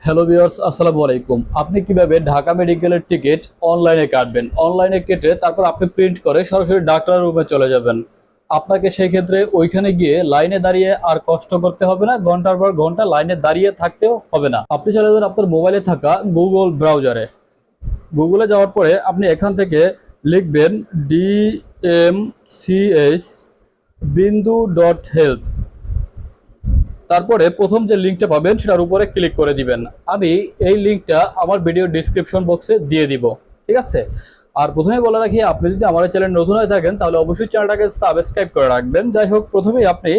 Hello viewers, আসসালামু আলাইকুম। আপনি কিভাবে ঢাকা মেডিকেলের টিকিট অনলাইনে কাটবেন? অনলাইনে কেটে তারপর আপনি প্রিন্ট করে সরাসরি ডাক্তারের রুমে চলে যাবেন। আপনাকে সেই ক্ষেত্রে ওইখানে গিয়ে লাইনে দাঁড়িয়ে আর কষ্ট করতে হবে না, ঘন্টার পর ঘন্টা লাইনে দাঁড়িয়ে থাকতেও হবে না। আপনি চলে যাবেন আপনার মোবাইলে থাকা গুগল ব্রাউজারে। গুগলে যাওয়ার পরে আপনি এখান থেকে লিখবেন DMCH বিন্দু ডট হেলথ। তারপরে প্রথম যে লিঙ্কটা পাবেন সেটার উপরে ক্লিক করে দিবেন। আমি এই লিঙ্কটা আমার ভিডিও ডিসক্রিপশন বক্সে দিয়ে দিব, ঠিক আছে? আর প্রথমে বলে রাখি, আপনি যদি আমার চ্যানেল নতুন হয়ে থাকেন তাহলে অবশ্যই চ্যানেলটাকে সাবস্ক্রাইব করে রাখবেন। যাই হোক, প্রথমেই আপনি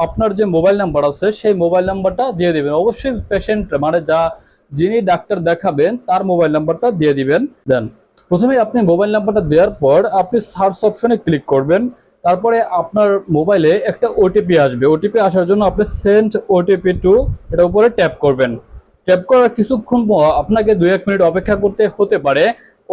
আপনার যে মোবাইল নাম্বার আছে সেই মোবাইল নাম্বারটা দিয়ে দিবেন। অবশ্যই পেশেন্ট মানে যিনি ডাক্তার দেখাবেন তার মোবাইল নাম্বারটা দিয়ে দিবেন। দেন প্রথমেই আপনি মোবাইল নাম্বারটা দেওয়ার পর আপনি সার্চ অপশনে ক্লিক করবেন। তারপরে আপনার মোবাইলে একটা ওটিপি আসবে। ওটিপি আসার জন্য আপনি সেন্ড ওটিপি টু এটার উপরে ট্যাপ করবেন। ট্যাপ করার কিছুক্ষণ আপনাকে 2-1 মিনিট অপেক্ষা করতে হতে পারে।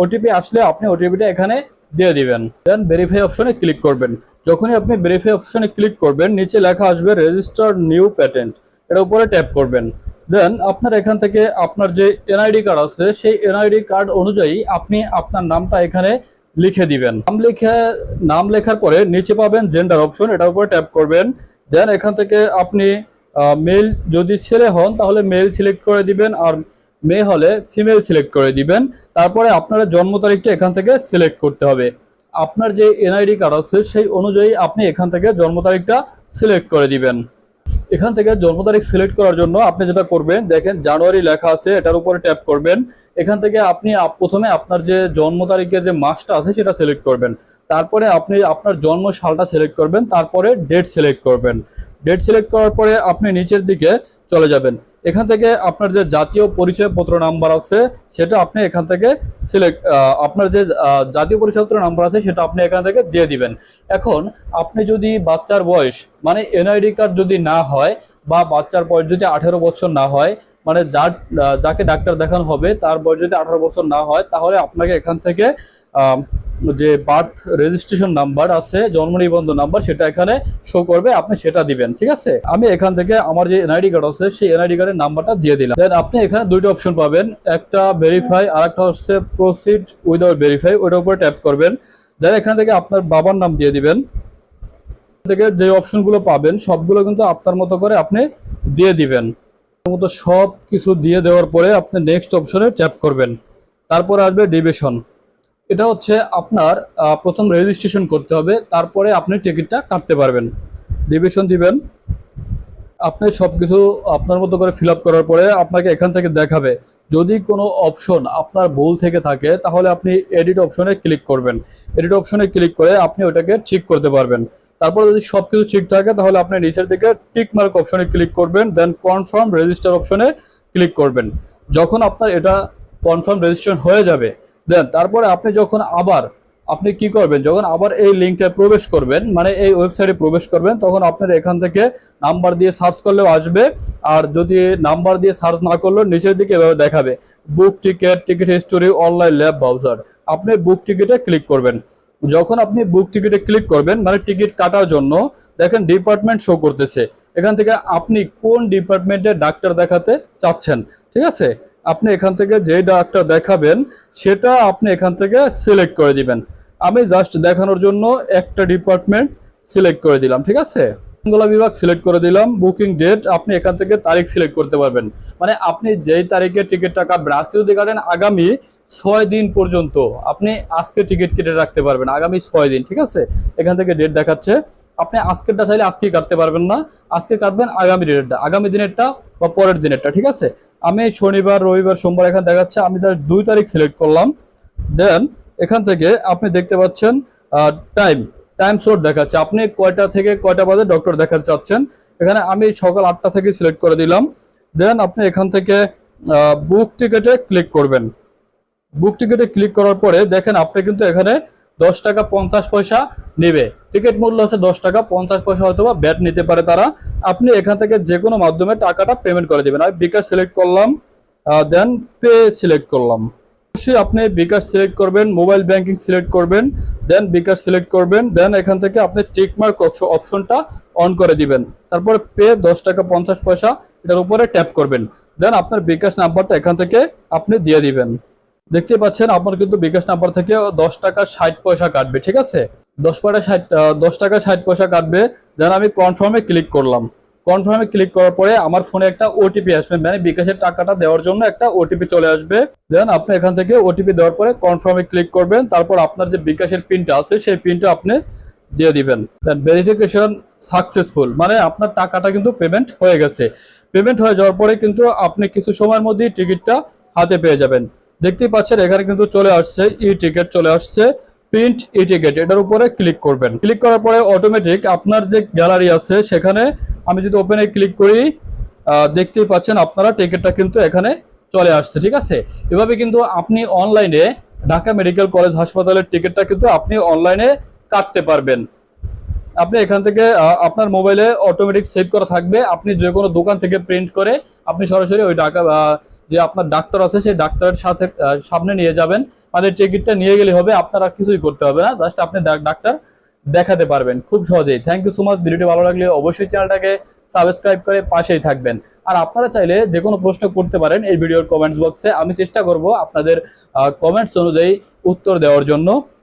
ওটিপি আসলে আপনি ওটিপিটা এখানে দিয়ে দিবেন। দেন ভেরিফাই অপশনে ক্লিক করবেন। যখনই আপনি ভেরিফাই অপশনে ক্লিক করবেন, নিচে লেখা আসবে রেজিস্টার নিউ প্যাটেন্ট, এটার উপরে ট্যাপ করবেন। দেন আপনার এখান থেকে আপনার যে এনআইডি কার্ড আছে সেই এনআইডি কার্ড অনুযায়ী আপনি আপনার নামটা এখানে লিখে দিবেন। নাম লেখার পরে নিচে পাবেন জেন্ডার অপশন, এটার উপরে ট্যাপ করবেন। দেন এখান থেকে আপনি মেল যদি ছেলে হন তাহলে মেল সিলেক্ট করে দিবেন, আর মেয়ে হলে ফিমেল সিলেক্ট করে দিবেন। তারপরে আপনার জন্ম তারিখটা এখান থেকে সিলেক্ট করতে হবে। আপনার যে এনআইডি কার্ড আছে সেই অনুযায়ী আপনি এখান থেকে জন্ম তারিখটা সিলেক্ট করে দিবেন। এখান থেকে জন্ম তারিখ সিলেক্ট করার জন্য আপনি যেটা করবেন, দেখেন জানুয়ারি লেখা আছে, এটার উপরে ট্যাপ করবেন। এখান থেকে আপনি প্রথমে আপনার যে জন্ম তারিখের যে মাসটা আছে সেটা সিলেক্ট করবেন। তারপরে আপনি আপনার জন্ম সালটা সিলেক্ট করবেন। তারপরে ডেট সিলেক্ট করবেন। ডেট সিলেক্ট করার পরে আপনি নিচের দিকে চলে যাবেন। এখান থেকে আপনার যে জাতীয় পরিচয়পত্র নাম্বার আছে সেটা আপনি এখান থেকে আপনার যে জাতীয় পরিচয়পত্র নাম্বার আছে সেটা আপনি এখান থেকে দিয়ে দিবেন। এখন আপনি যদি বাচ্চার বয়স মানে এনআইডি কার্ড যদি না হয় বা বাচ্চার বয়স যদি 18 বছর না হয়, মানে যাকে ডাক্তার দেখানো হবে তার বয়স যদি 18 বছর না হয়, তাহলে আপনাকে এখান থেকে যে বার্থ রেজিস্ট্রেশন নাম্বার আছে, জন্ম নিবন্ধন নাম্বার, সেটা এখানে শো করবে, আপনি সেটা দিবেন, ঠিক আছে? আমি এখান থেকে আমার যে এনআইডি কার্ড আছে সেই এনআইডি কার্ডের নাম্বারটা দিয়ে দিলাম। দেন আপনি এখানে দুইটা অপশন পাবেন, একটা ভেরিফাই আর একটা হচ্ছে প্রসিড উইদাউট ভেরিফাই, ওইটার উপরে ট্যাপ করবেন। দেন এখান থেকে আপনার বাবার নাম দিয়ে দিবেন। থেকে যে অপশনগুলো পাবেন সবগুলো কিন্তু আপনার মতো করে আপনি দিয়ে দিবেন। মতো সব কিছু দিয়ে দেওয়ার পরে আপনি নেক্সট অপশনে ট্যাপ করবেন। তারপরে আসবে ডিভিশন। এটা হচ্ছে আপনার প্রথম রেজিস্ট্রেশন করতে হবে, তারপরে আপনি টিকিটটা কাটতে পারবেন। ডিভিশন দিবেন। আপনি সবকিছু আপনার মতো করে ফিল আপ করার পরে আপনাকে এখান থেকে দেখাবে। যদি কোনো অপশন আপনার ভুল থেকে থাকে তাহলে আপনি এডিট অপশনে ক্লিক করবেন। এডিট অপশনে ক্লিক করে আপনি ওটাকে ঠিক করতে পারবেন। তারপর যদি সবকিছু ঠিক থাকে তাহলে আপনি নিচের দিকে টিক মার্ক অপশনে ক্লিক করবেন। দেন কনফার্ম রেজিস্টার অপশনে ক্লিক করবেন। যখন আপনার এটা কনফার্ম রেজিস্ট্রেশন হয়ে যাবে, দেন তারপরে আপনি কি করবেন, যখন আবার এই লিঙ্কে প্রবেশ করবেন, মানে এই ওয়েবসাইটে প্রবেশ করবেন, তখন আপনার এখান থেকে নাম্বার দিয়ে সার্চ করলেও আসবে। আর যদি নাম্বার দিয়ে সার্চ না করলেও নিচের দিকে এভাবে দেখাবে book ticket, ticket history, online lab browser. আপনি বুক টিকিটে ক্লিক করবেন। যখন আপনি বুক টিকিটে ক্লিক করবেন মানে টিকিট কাটার জন্য, দেখেন ডিপার্টমেন্ট শো করতেছে। এখান থেকে আপনি কোন ডিপার্টমেন্টে ডাক্তার দেখাতে চাচ্ছেন, ঠিক আছে? আপনি এখান থেকে যে ডাক্তার দেখাবেন সেটা আপনি এখান থেকে সিলেক্ট করে দিবেন। আমি জাস্ট দেখানোর জন্য একটা ডিপার্টমেন্ট সিলেক্ট করে দিলাম, ঠিক আছে? বাংলা বিভাগ সিলেক্ট করে দিলাম। বুকিং ডেট আপনি এখান থেকে তারিখ সিলেক্ট করতে পারবেন, মানে আপনি যেই তারিখে টিকিটটা কাটবেন। আজকে যদি কাটেন আগামী 6 দিন পর্যন্ত আপনি আজকে টিকিট কেটে রাখতে পারবেন, আগামী 6 দিন, ঠিক আছে? এখান থেকে ডেট দেখাচ্ছে। আপনি আজকেরটা চাইলে আজকেই কাটতে পারবেন না, আজকে কাটবেন আগামী ডেটটা, আগামী দিনেরটা বা পরের দিনেরটা, ঠিক আছে? আমি শনিবার, রবিবার, সোমবার এখানে দেখাচ্ছে, আমি জাস্ট 2 তারিখ সিলেক্ট করলাম। দেন এখান থেকে আপনি দেখতে পাচ্ছেন টাইম স্লট দেখাচ্ছে, আপনি কয়টা থেকে কয়টা বাজে ডক্টর দেখাতে চাচ্ছেন। এখানে আমি সকাল 8টা থেকে সিলেক্ট করে দিলাম। দেন আপনি এখান থেকে বুক টিকিটে ক্লিক করবেন। বুক টিকিটে ক্লিক করার পরে দেখেন আপনি কিন্তু এখানে 10 টাকা 50 পয়সা নেবে। টিকিট মূল্য আছে 10 টাকা, 50 পয়সা হয়তো বা ব্যাট নিতে পারে তারা। আপনি এখান থেকে যে কোনো মাধ্যমে টাকাটা পেমেন্ট করে দিবেন। আমি বিকাশ সিলেক্ট করলাম, দেন পে সিলেক্ট করলাম। অবশ্যই আপনি বিকাশ সিলেক্ট করবেন, মোবাইল ব্যাংকিং সিলেক্ট করবেন, দেন বিকাশ সিলেক্ট করবেন। দেন এখান থেকে আপনি টিক মার্ক অপশনটা অন করে দিবেন। তারপরে পে 10 টাকা 50 পয়সা, এটার উপরে ট্যাপ করবেন। দেন আপনার বিকাশ নাম্বারটা এখান থেকে আপনি দিয়ে দিবেন। দেখতে পাচ্ছেন আপনার কিন্তু বিকাশ নাম্বার থেকে 10 টাকা 60 পয়সা কাটবে, ঠিক আছে। 10 টাকা 60 পয়সা কাটবে। দেন আমি কনফার্মে ক্লিক করলাম। কনফার্মে ক্লিক করার পরে আমার ফোনে একটা ওটিপি আসবে, মানে বিকাশের টাকাটা দেওয়ার জন্য একটা ওটিপি চলে আসবে। দেন আপনি এখান থেকে ওটিপি দেওয়ার পরে কনফার্মে ক্লিক করবেন। তারপর আপনার যে বিকাশের পিনটা আছে সেই পিনটা আপনি দিয়ে দিবেন। দেন ভেরিফিকেশন সাকসেসফুল, মানে আপনার টাকাটা কিন্তু পেমেন্ট হয়ে গেছে। পেমেন্ট হয়ে যাওয়ার পরে কিন্তু আপনি কিছু সময়ের মধ্যেই টিকিটটা হাতে পেয়ে যাবেন। দেখতেই পাচ্ছেন এখানে কিন্তু চলে আসছে ই টিকিট, চলে আসছে প্রিন্ট ই টিকিট, এটার উপরে ক্লিক করবেন। ক্লিক করার পরে অটোমেটিক আপনার যে গ্যালারি আছে সেখানে আমি যদি ওপেনে ক্লিক করি, দেখতেই পাচ্ছেন আপনারা টিকিটটা কিন্তু এখানে চলে আসছে, ঠিক আছে। এভাবে কিন্তু আপনি অনলাইনে ঢাকা মেডিকেল কলেজ হাসপাতালের টিকিটটা কিন্তু আপনি অনলাইনে কাটতে পারবেন। আপনি এখান থেকে আপনার মোবাইলে অটোমেটিক সেভ করা থাকবে। আপনি যে কোনো দোকান থেকে প্রিন্ট করে আপনি সরাসরি ওই ঢাকা যে আপনার ডাক্তার আছে সেই ডাক্তারের সাথে সামনে নিয়ে যাবেন, মানে টিকিটটা নিয়ে গেলে হবে, আপনার আর কিছুই করতে হবে না, জাস্ট আপনি ডাক্তার দেখাতে পারবেন খুব সহজেই। Thank you so much. ভিডিওটি ভালো লাগলে অবশ্যই চ্যানেলটাকে সাবস্ক্রাইব করে পাশেই থাকবেন। আর আপনারা চাইলে যে কোনো প্রশ্ন করতে পারেন এই ভিডিওর কমেন্টস বক্সে, আমি চেষ্টা করব আপনাদের কমেন্টস অনুযায়ী উত্তর দেওয়ার জন্য।